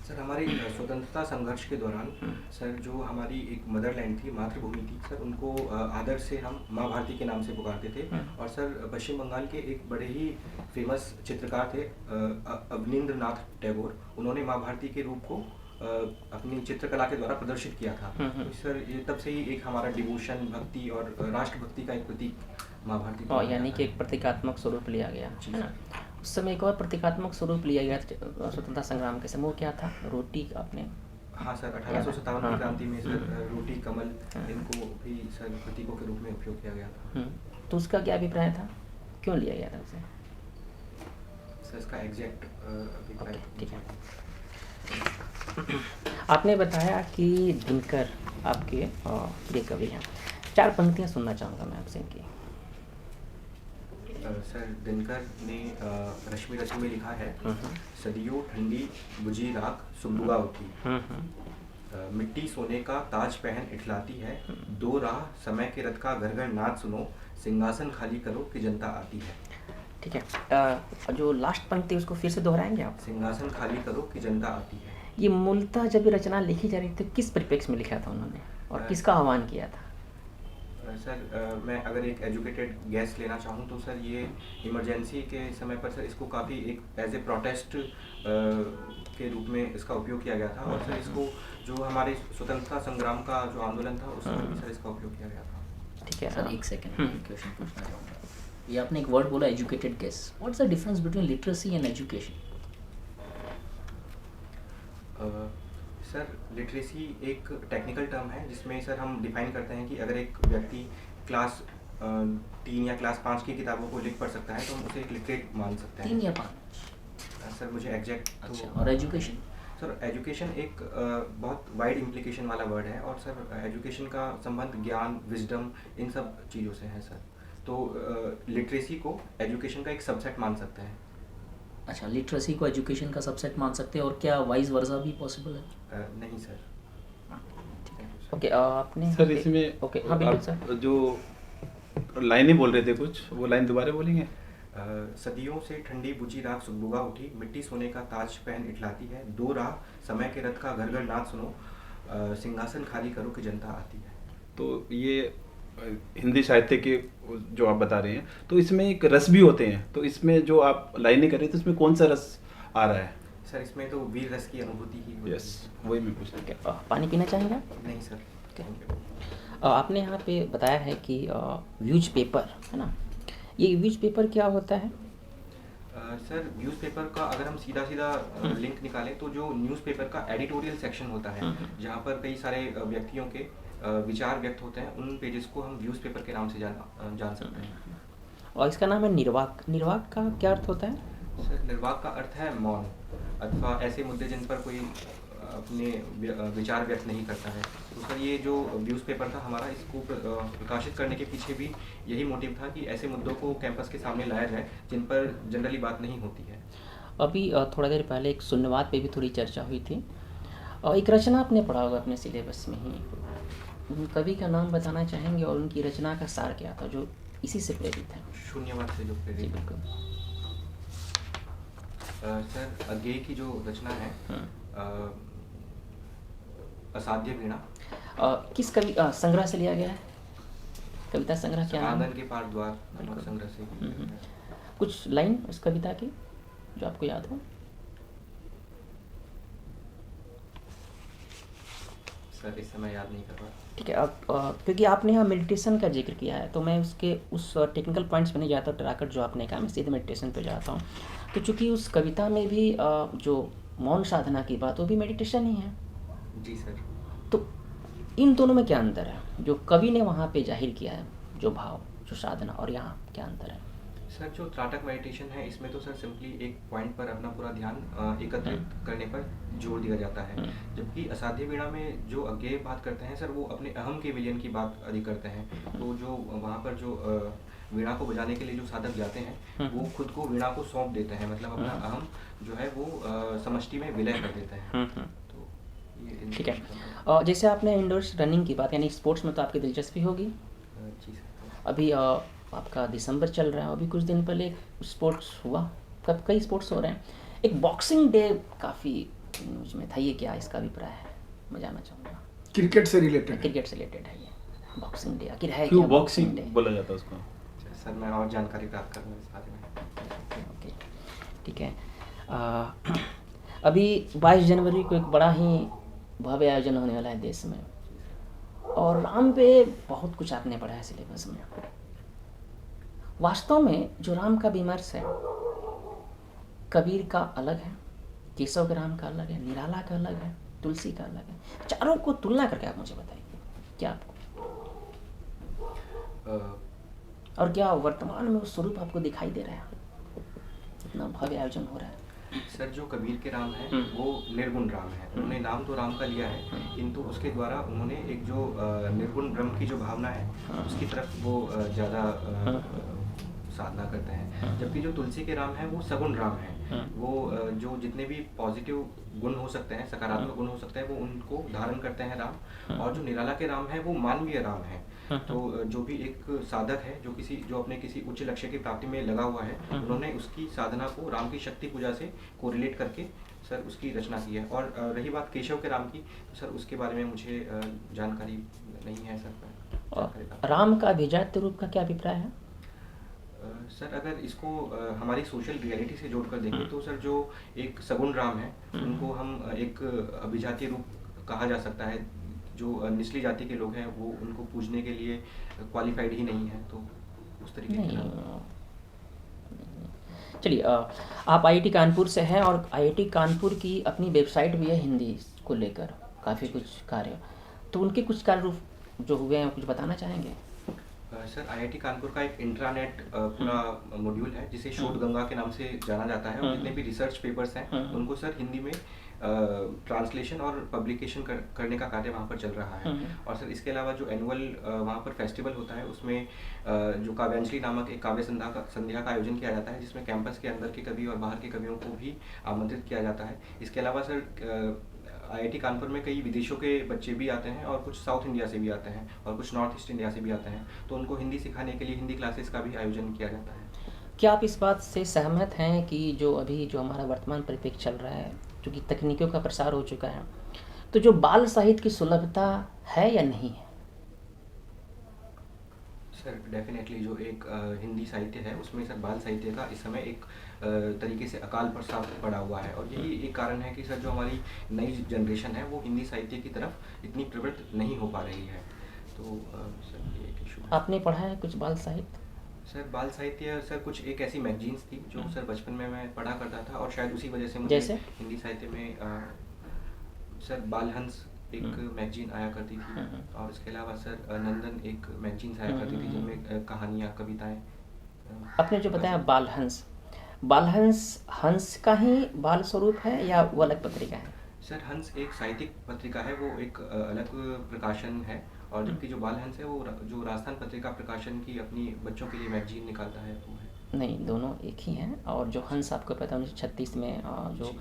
सर हमारी स्वतंत्रता संघर्ष के दौरान सर जो हमारी एक मदरलैंड थी, मातृभूमि थी सर, उनको आदर से हम माँ भारती के नाम से पुकारते थे। और सर पश्चिम बंगाल के एक बड़े ही फेमस चित्रकार थे अवनींद्रनाथ टैगोर, उन्होंने माँ भारती के रूप को अपनी चित्रकला के द्वारा प्रदर्शित किया था। तो सर ये तब से ही एक हमारा डिवोशन, भक्ति और राष्ट्रभक्ति का एक प्रतीक माँ भारती को और माना यानी जाता कि है। एक प्रतीकात्मक स्वरूप लिया गया, जी है ना? उस समय एक और प्रतीकात्मक स्वरूप लिया गया स्वतंत्रता संग्राम के समय, वो क्या था? रोटी आपने? हाँ सर 1857 हाँ, की क्रांति में सर रोटी, कमल इनको भी सर प्रतीकों के रूप में उपयोग किया गया था। तो उसका क्या अभिप्राय था, क्यों लिया गया था उसे? सर इसका एग्जैक्ट अभिप्राय ओके, ठीक है। आपने बताया कि दिनकर आपके प्रिय कवि हैं। 4 पंक्तियां सुनना चाहूँगा मैं आपसे इनकी। सर दिनकर ने रश्मि रश्मि में लिखा है, सदियों ठंडी बुझी राख सुबुगा उठी, मिट्टी सोने का ताज पहन इठलाती है, 2 राह समय के रथ का घर घर नाच सुनो, सिंहासन खाली करो कि जनता आती है। ठीक है, जो लास्ट पंक्ति उसको फिर से दोहराएंगे आप? सिंहासन खाली करो कि जनता आती है। ये मूलतः जब ये रचना लिखी जा रही थी किस परिप्रेक्ष्य में लिखा था उन्होंने, और किसका आह्वान किया था? सर मैं अगर एक एजुकेटेड गैस लेना चाहूँ तो सर ये इमरजेंसी के समय पर सर इसको काफ़ी एक एज ए प्रोटेस्ट के रूप में इसका उपयोग किया गया था, और सर इसको जो हमारे स्वतंत्रता संग्राम का जो आंदोलन था उस समय भी सर इसका उपयोग किया गया था। ठीक है सर एक सेकंड क्वेश्चन पूछना चाहूँगा। ये आपने एक वर्ड बोला educated guess, what's the difference between literacy and education? Sir literacy एक टेक्निकल टर्म है जिसमें सर हम डिफाइन करते हैं कि अगर एक व्यक्ति क्लास 3 या क्लास 5 की किताबों को लिख पढ़ सकता है तो हम उसे एक लिटरेट मान सकते हैं। 3 या 5? सर मुझे एग्जैक्ट अच्छा, और एजुकेशन? सर एजुकेशन एक बहुत वाइड इम्प्लीकेशन वाला वर्ड है, और सर एजुकेशन का संबंध ज्ञान, विजडम, इन सब चीज़ों से है सर। तो लिटरेसी को एजुकेशन का एक सबसेट मान सकते हैं। अच्छा, लिटरेसी को एजुकेशन का सबसेट मान सकते हैं, और क्या वाइस वर्सा भी पॉसिबल है? नहीं सर। ठीक है। ओके, आपने सर इसमें ओके, हाँ बिल्कुल सर। आप जो लाइनें बोल रहे थे कुछ, वो लाइन दोबारा बोलेंगे? सदियों से ठंडी बुझी राख सुगबुगा उठी, मिट्टी सोने का ताज पहन इठलाती है, दो राह समय के रथ का घर घर नाच सुनो, सिंहासन खाली करो कि जनता आती है। तो ये हिंदी साहित्य के जो आप बता रहे हैं, तो इसमें एक रस भी होते हैं, तो इसमें जो आप लाइनें कर रहे थे तो इसमें कौन सा रस आ रहा है? सर इसमें तो वीर रस की अनुभूति ही होती है। यस, वही मैं पूछ रहा ठीक है, पानी पीना चाहेंगे? नहीं सर। आपने यहाँ पे बताया है कि व्यूज पेपर है ना, ये व्यूज पेपर क्या होता है? सर न्यूज़पेपर का अगर हम सीधा सीधा लिंक निकालें तो जो न्यूज़पेपर का एडिटोरियल सेक्शन होता है, जहाँ पर कई सारे व्यक्तियों के विचार व्यक्त होते हैं, उन पेजेस को हम न्यूज़पेपर के नाम से जान सकते हैं। और इसका नाम है निर्वाक। निर्वाक का क्या अर्थ होता है? सर निर्वाक का अर्थ है मौन, अथवा ऐसे मुद्दे जिन पर कोई अपने विचार व्यक्त नहीं करता है। तो सर ये जो न्यूज़पेपर था हमारा, इसको प्रकाशित करने के पीछे भी यही मोटिव था कि ऐसे मुद्दों को कैंपस के सामने लाया जाए जिन पर जनरली बात नहीं होती है। अभी थोड़ा देर पहले एक शून्यवाद पे भी थोड़ी चर्चा हुई थी, और एक रचना आपने पढ़ा होगा अपने सिलेबस में ही, उन कवि का नाम बताना चाहेंगे और उनकी रचना का सार क्या था जो इसी से प्रेरित है? शून्यवाद से जो जी प्रेरित। बिल्कुल। सर अज्ञेय की जो रचना है असाध्य वीणा, किस कवि संग्रह से लिया गया है? कविता संग्रह क्या नाम है? आंगन के पार द्वार नामक संग्रह से। कुछ लाइन उस कविता की जो आपको याद हो? सर इस समय याद नहीं कर रहा। ठीक है, अब क्योंकि आपने यहाँ मेडिटेशन का जिक्र किया है तो मैं उसके उस टेक्निकल पॉइंट्स पे नहीं जाता, टराकर जो आपने कहा मैं सीधे मेडिटेशन पे जाता हूँ। तो चूँकि उस कविता में भी जो मौन साधना की बात, वो भी मेडिटेशन ही है। जी सर। तो इन दोनों में क्या अंतर है जो कवि ने वहाँ पे जाहिर किया है, जो भाव, जो साधना, और यहाँ क्या अंतर है? सर जो त्राटक मेडिटेशन है इसमें तो सर सिंपली एक पॉइंट पर अपना पूरा ध्यान एकत्रित करने पर जोर दिया जाता है, जबकि असाध्य वीणा में जो अज्ञेय बात करते हैं सर वो अपने अहम के विलयन की बात अधिक करते हैं। तो जो वहाँ पर जो वीणा को बजाने के लिए जो साधक जाते हैं वो खुद को वीणा को सौंप देते हैं, मतलब अपना अहम जो है वो समष्टि में विलय कर देते हैं। तो ये ठीक है, और जैसे आपने इंडोर्स रनिंग की बात, यानी स्पोर्ट्स में तो आपकी दिलचस्पी होगी। जी सर। अभी आपका दिसंबर चल रहा है, अभी कुछ दिन पहले एक स्पोर्ट्स हुआ, कब कई स्पोर्ट्स हो रहे हैं, एक बॉक्सिंग डे काफ़ी न्यूज़ में था, ये क्या इसका अभिप्राय है मैं जानना चाहूँगा। क्रिकेट से रिलेटेड? क्रिकेट से रिलेटेड है ये बॉक्सिंग डे, आखिर है क्यों क्या बॉक्सिंग डे? बोला जाता है उसको? सर मैं और जानकारी प्राप्त करूँगा इस बारे में। ओके, ठीक है। अभी 22 जनवरी को एक बड़ा ही भव्य आयोजन होने वाला है देश में, और राम पे बहुत कुछ आपने पढ़ा है सिलेबस में। वास्तव में जो राम का विमर्श है, कबीर का अलग है, केशव के राम का अलग है, निराला का अलग है, तुलसी का अलग है, चारों को तुलना करके आप मुझे बताइए क्या आपको, और क्या वर्तमान में वो स्वरूप आपको दिखाई दे रहा है? इतना भव्य आयोजन हो रहा है। सर जो कबीर के राम है वो निर्गुण राम है, उन्होंने नाम तो राम का लिया है किंतु उसके द्वारा उन्होंने एक जो निर्गुण ब्रह्म की जो भावना है उसकी तरफ वो ज़्यादा साधना करते हैं, जबकि जो तुलसी के राम है वो सगुण राम है, वो जो जितने भी पॉजिटिव गुण हो सकते हैं, सकारात्मक गुण हो सकते हैं, वो उनको धारण करते हैं राम। और जो निराला के राम है वो मानवीय राम है। तो जो भी एक साधक है जो अपने किसी उच्च लक्ष्य की प्राप्ति में लगा हुआ है, उन्होंने उसकी साधना को राम की शक्ति पूजा से कोरिलेट करके सर उसकी रचना की है। और रही बात केशव के राम की, तो सर उसके बारे में मुझे जानकारी नहीं है सर। और राम का अभिजात्य रूप का क्या अभिप्राय है? सर अगर इसको हमारी सोशल रियलिटी से जोड़कर देखें तो सर जो एक सगुण राम है उनको हम एक अभिजातीय रूप कहा जा सकता है। जो निचली जाति के लोग हैं वो उनको पूजने के लिए क्वालिफाइड ही नहीं है, तो उस तरीके के नहीं, चलिए आप आईआईटी कानपुर से हैं और आईआईटी कानपुर की अपनी वेबसाइट भी है हिंदी को लेकर, काफ़ी कुछ कार्य, तो उनके कुछ कार्य रूप जो हुए हैं कुछ बताना चाहेंगे? सर आईआईटी कानपुर का एक इंट्रानेट पूरा मॉड्यूल है जिसे शोध गंगा के नाम से जाना जाता है, और जितने भी रिसर्च पेपर्स हैं उनको सर हिंदी में ट्रांसलेशन और पब्लिकेशन करने का कार्य वहाँ पर चल रहा है। और सर इसके अलावा जो एनुअल वहाँ पर फेस्टिवल होता है उसमें जो काव्यांजलि नामक एक काव्य संध्या का आयोजन किया जाता है, जिसमें कैंपस के अंदर के कवि और बाहर के कवियों को भी आमंत्रित किया जाता है। इसके अलावा सर आईआईटी कानपुर में कई विदेशों के बच्चे भी आते हैं और कुछ साउथ इंडिया से भी आते हैं और कुछ नॉर्थ ईस्ट इंडिया से भी आते हैं, तो उनको हिंदी सिखाने के लिए हिंदी क्लासेस का भी आयोजन किया जाता है। क्या आप इस बात से सहमत हैं कि जो अभी जो हमारा वर्तमान परिप्रेक्ष्य चल रहा है, क्योंकि तकनीकों का प्रसार हो चुका है, तो जो बाल साहित्य की सुलभता है या नहीं है? सर डेफिनेटली जो एक हिंदी साहित्य है उसमें सर बाल साहित्य का इस समय एक तरीके से अकाल प्रसार पड़ा हुआ है, और यही एक कारण है कि सर जो हमारी नई जनरेशन है वो हिंदी साहित्य की तरफ इतनी प्रवृत्त नहीं हो पा रही है, तो सर ये एक इशू है। आपने पढ़ा है कुछ बाल साहित्य? सर बाल साहित्य सर कुछ एक ऐसी मैगजीन्स थी जो सर बचपन में मैं पढ़ा करता था, और शायद उसी वजह से मुझे जैसे? हिंदी साहित्य में सर बालहंस एक मैगजीन आया करती थी, और इसके अलावा सर नंदन एक मैगजीन्स आया करती थी जिनमें कहानियाँ कविताएं। आपने जो बताया बालहंस, बालहंस हंस का ही बाल स्वरूप है या वो अलग पत्रिका है? सर हंस एक साहित्यिक पत्रिका है, वो एक अलग प्रकाशन है, और जबकि जो बालहंस है वो जो राजस्थान पत्रिका प्रकाशन की अपनी बच्चों के लिए मैगजीन निकालता है वो है। नहीं, दोनों एक ही हैं। और जो हंस आपको पता है 1936 में जो,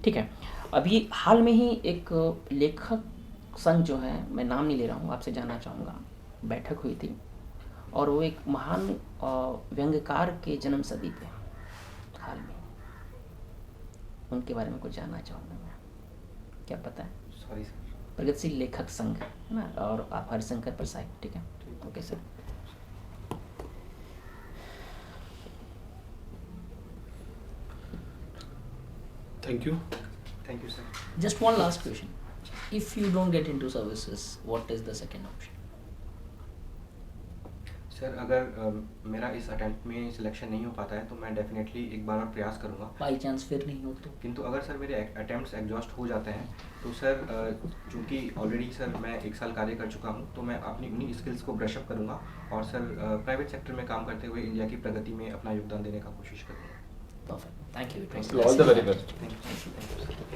ठीक है, अभी हाल में ही एक लेखक संघ जो है, मैं नाम नहीं ले रहा हूँ, आपसे जानना चाहूँगा, बैठक हुई थी और वो एक महान व्यंग्यकार के जन्म सदी पे हाल में, उनके बारे में कुछ जानना चाहूँगा मैं, क्या पता है? Sorry sir. प्रगतिशील लेखक संघ है ना, और आप हरिशंकर प्रसाद, ठीक है, okay sir. Thank you. Thank you sir. Just one last question. If you don't get into services, what is the second option? Sir अगर मेरा इस अटेम्प्ट में सिलेक्शन नहीं हो पाता है तो मैं डेफिनेटली एक बार और प्रयास करूंगा। बाई चांस फिर नहीं हो तो? किंतु अगर सर मेरे अटेम्प्ट्स एग्जॉस्ट हो जाते हैं तो सर चूँकि ऑलरेडी सर मैं 1 साल कार्य कर चुका हूं, तो मैं अपनी उन्हीं स्किल्स को ब्रश अप करूंगा और सर प्राइवेट सेक्टर में काम करते हुए इंडिया की प्रगति में अपना योगदान देने का कोशिश करूंगा। Perfect. Thank you. It was all the very best. Thank you.